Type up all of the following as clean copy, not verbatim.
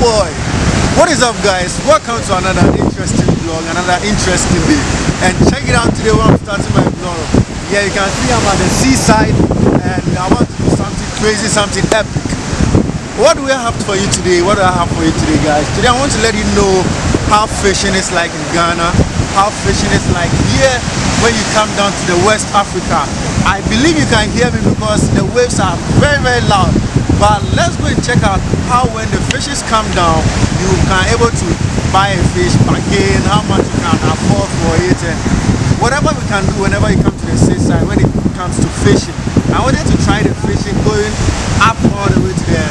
boy. What is up, guys? Welcome to another interesting vlog, another interesting day. And check it out today when I'm starting my vlog. Yeah, you can see I'm at the seaside and I want to do something crazy, something epic. What do I have for you today? What do I have for you today, guys? Today I want to let you know how fishing is like in Ghana, how fishing is like here when you come down to the West Africa. I believe you can hear me because the waves are very, very loud. But let's go and check out how when the fishes come down, you can able to buy a fish, bargain, how much you can afford for it, and whatever we can do whenever you come to the seaside when it comes to fishing. I wanted to try the fishing going up all the way to the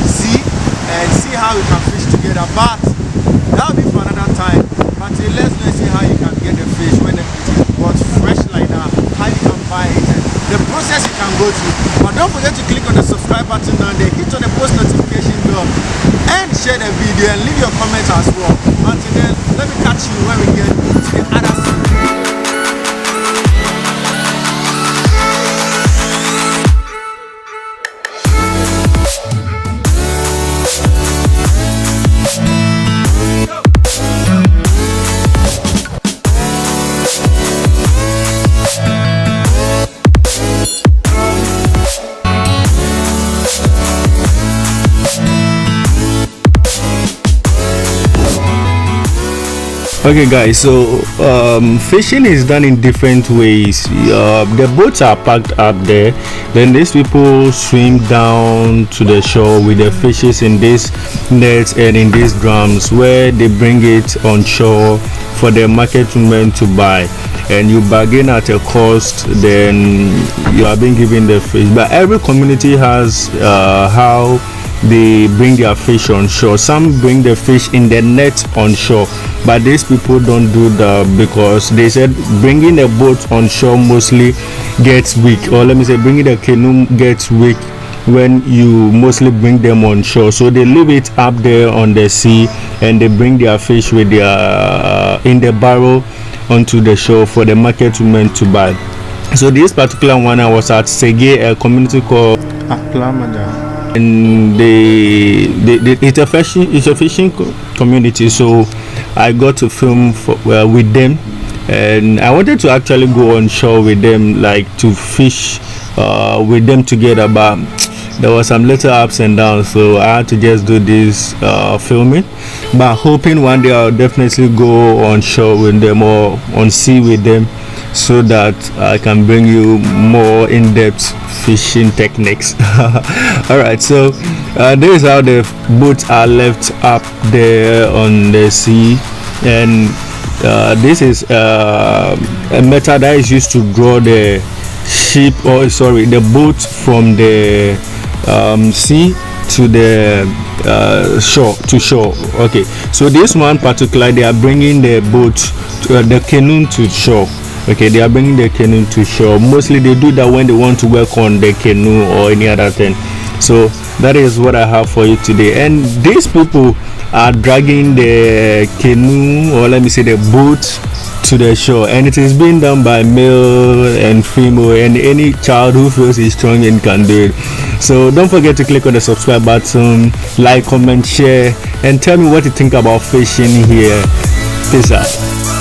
sea and see how we can fish together. But that'll be for another time. But let's go and see how you can get the fish when it is got fresh like that, how you can buy it, and the process you can go through. But don't forget to click on the subscribe button down there, hit on the post notification bell, and share the video and leave your comments as well. Until then, let me catch you when we get to the other side. Okay guys, so fishing is done in different ways. The boats are packed up there, then these people swim down to the shore with the fishes in these nets and in these drums where they bring it on shore for the market women to buy, and you bargain at a cost, then you are being given the fish. But every community has how they bring their fish on shore. Some bring the fish in the net on shore, but these people don't do that because they said bringing a boat on shore mostly gets weak, or let me say bringing the canoe gets weak when you mostly bring them on shore. So they leave it up there on the sea and they bring their fish with their in the barrel onto the shore for the market women to buy. So this particular one, I was at Sege, a community called Aklamada, and it's a fishing community, so I got to film with them, and I wanted to actually go on shore with them, like to fish with them together, but there was some little ups and downs, so I had to just do this filming. But hoping one day I'll definitely go on shore with them or on sea with them, so that I can bring you more in-depth fishing techniques. All right, so this is how the boats are left up there on the sea, and this is a method that is used to draw the ship, or sorry, the boat from the sea to the shore. Okay, so this one particular, they are bringing the boat the canoe to shore. Okay, they are bringing the canoe to shore. Mostly they do that when they want to work on the canoe or any other thing. So that is what I have for you today. And these people are dragging the canoe, or let me say the boat, to the shore, and it is being done by male and female, and any child who feels is strong and can do it. So don't forget to click on the subscribe button, like, comment, share, and tell me what you think about fishing here. Peace out.